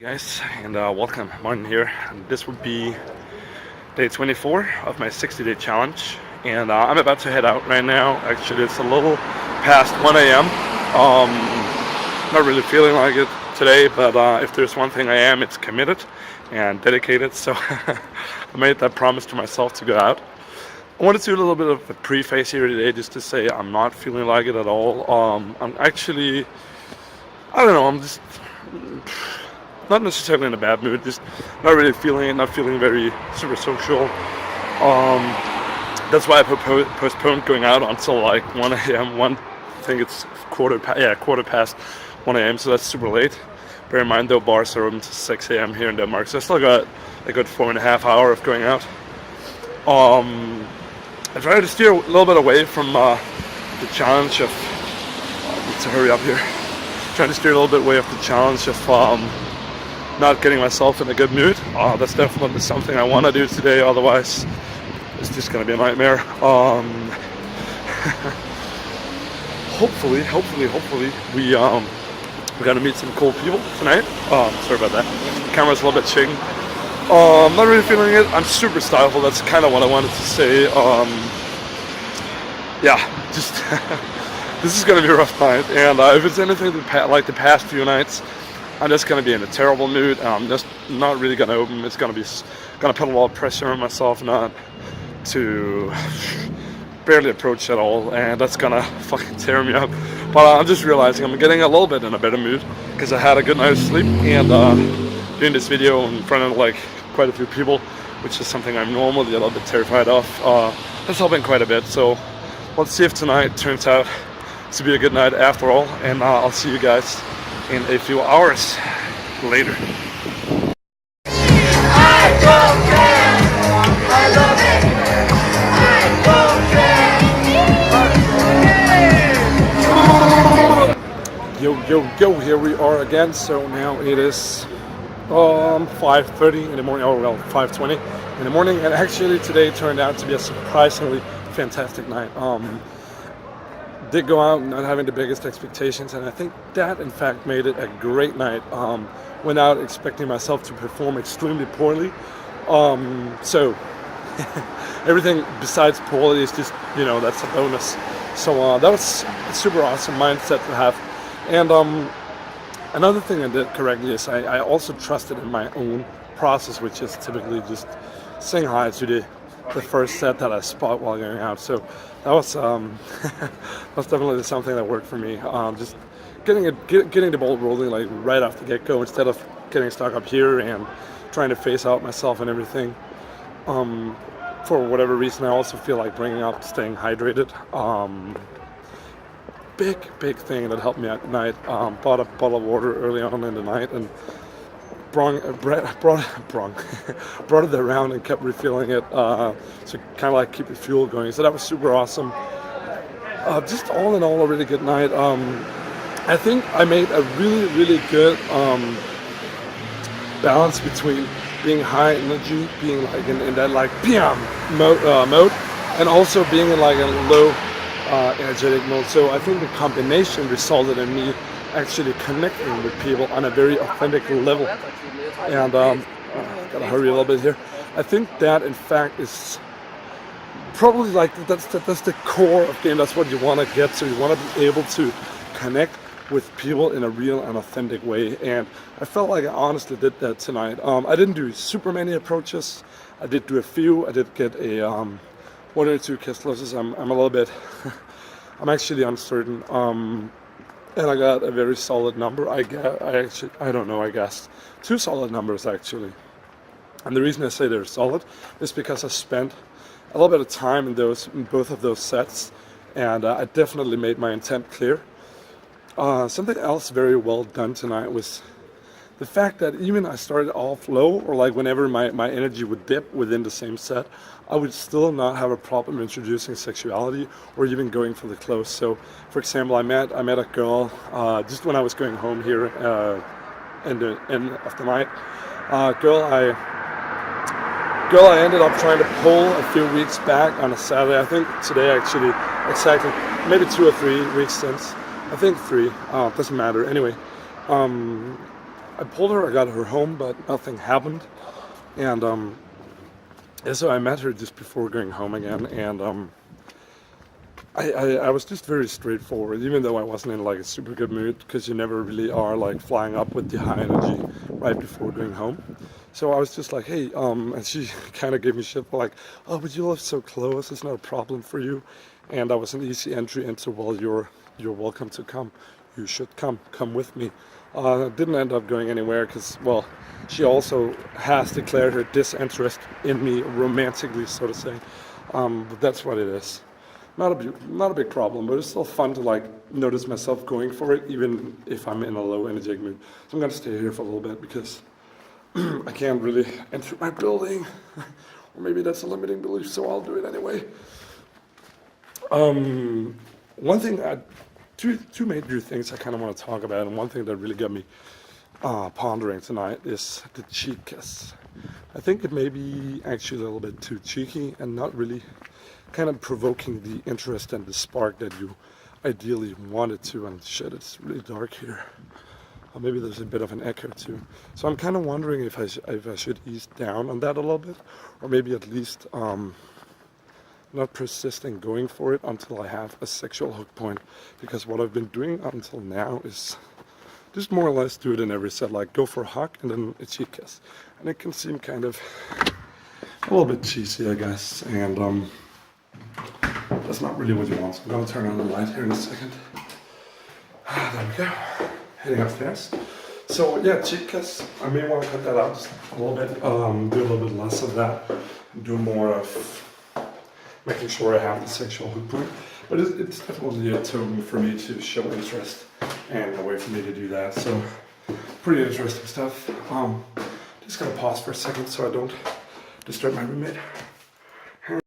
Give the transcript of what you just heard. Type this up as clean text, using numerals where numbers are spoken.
Guys, and welcome. Martin here. And this would be day 24 of my 60-day challenge, and I'm about to head out right now. Actually, it's a little past 1 a.m. Not really feeling like it today, but if there's one thing I am, it's committed and dedicated. So I made that promise to myself to go out. I wanted to do a little bit of a preface here today, just to say I'm not feeling like it at all. I'm actually, I don't know, I'm just not necessarily in a bad mood, just not really feeling it, not feeling very super social. That's why I postponed going out until like 1 a.m. I think it's quarter past 1 a.m. So that's super late. Bear in mind though, bars are open to 6 a.m. here in Denmark, so I still got a good 4.5 hours of going out. I tried to steer a little bit away from the challenge of. I need to hurry up here. Trying to steer a little bit away of the challenge of not getting myself in a good mood. That's definitely something I want to do today. Otherwise, it's just gonna be a nightmare. Hopefully, we're gonna meet some cool people tonight. Sorry about that. The camera's a little bit shaking. I'm not really feeling it. I'm super stifled. That's kind of what I wanted to say. Yeah, just this is gonna be a rough night. And if it's anything like the past few nights, I'm just gonna be in a terrible mood. I'm just not really gonna open. It's gonna put a lot of pressure on myself not to barely approach at all, and that's gonna fucking tear me up. But I'm just realizing I'm getting a little bit in a better mood because I had a good night's sleep, and doing this video in front of like quite a few people, which is something I'm normally a little bit terrified of, that's helping quite a bit. So let's see if tonight turns out to be a good night after all, and I'll see you guys in a few hours later. Yo, here we are again. So now it is 5:30 in the morning, 5:20 in the morning, and actually today turned out to be a surprisingly fantastic night. Did go out not having the biggest expectations, and I think that in fact made it a great night. Went out expecting myself to perform extremely poorly, so everything besides poorly is just, that's a bonus. So that was a super awesome mindset to have. And another thing I did correctly is I also trusted in my own process, which is typically just saying hi to the first set that I spot while going out. So that was was definitely something that worked for me. Just getting the ball rolling like right off the get-go, instead of getting stuck up here and trying to phase out myself and everything. For whatever reason, I also feel like bringing up staying hydrated. Big thing that helped me at night. Bought a bottle of water early on in the night and brought it around and kept refilling it, to kind of like keep the fuel going. So that was super awesome. Just all in all, a really good night. I think I made a really good balance between being high energy, being like in that like PM mode, and also being in like a low energetic mode. So I think the combination resulted in me actually connecting with people on a very authentic level. And gotta hurry a little bit here. I think that in fact is probably like that's the core of game. That's what you want to get to. You want to be able to connect with people in a real and authentic way. And I felt like I honestly did that tonight. I didn't do super many approaches. I did do a few. I did get a 1 or 2 kiss closes. I'm a little bit. I'm actually uncertain. And I got a very solid number. I guessed 2 solid numbers actually. And the reason I say they're solid is because I spent a little bit of time in both of those sets, and I definitely made my intent clear. Something else very well done tonight was the fact that even I started off low, or like whenever my energy would dip within the same set, I would still not have a problem introducing sexuality or even going for the close. So, for example, I met a girl just when I was going home here in the end of the night. Girl I ended up trying to pull a few weeks back on a Saturday. I think today actually, exactly, maybe 2 or 3 weeks since. I think 3. Doesn't matter. Anyway, I pulled her, I got her home, but nothing happened. And yeah, so I met her just before going home again, and I was just very straightforward, even though I wasn't in like a super good mood, because you never really are like flying up with the high energy right before going home. So I was just like, hey, and she kind of gave me shit for like, oh, but you live so close, it's not a problem for you. And I was an easy entry into, well, you're welcome to come. You should come with me. Didn't end up going anywhere because, well, she also has declared her disinterest in me romantically, so to say. But that's what it is. Not a big problem, but it's still fun to like notice myself going for it, even if I'm in a low energetic mood. So I'm gonna stay here for a little bit because I can't really enter my building, or maybe that's a limiting belief, so I'll do it anyway. One thing, two major things I kind of want to talk about, and one thing that really got me pondering tonight is the cheek kiss. I think it may be actually a little bit too cheeky and not really kind of provoking the interest and the spark that you ideally wanted to. And shit, it's really dark here. Maybe there's a bit of an echo too. So I'm kind of wondering if I should ease down on that a little bit, or maybe at least not persist in going for it until I have a sexual hook point. Because what I've been doing until now is just more or less do it in every set, like go for a hug and then a cheek kiss. And it can seem kind of a little bit cheesy, I guess, and that's not really what you want. So I'm gonna turn on the light here in a second. There we go. Heading upstairs. So yeah, cheek kiss. I may want to cut that out just a little bit, do a little bit less of that, do more of making sure I have the sexual hook point. But it's definitely a token for me to show interest and a way for me to do that. So pretty interesting stuff. Just gonna pause for a second so I don't disturb my roommate.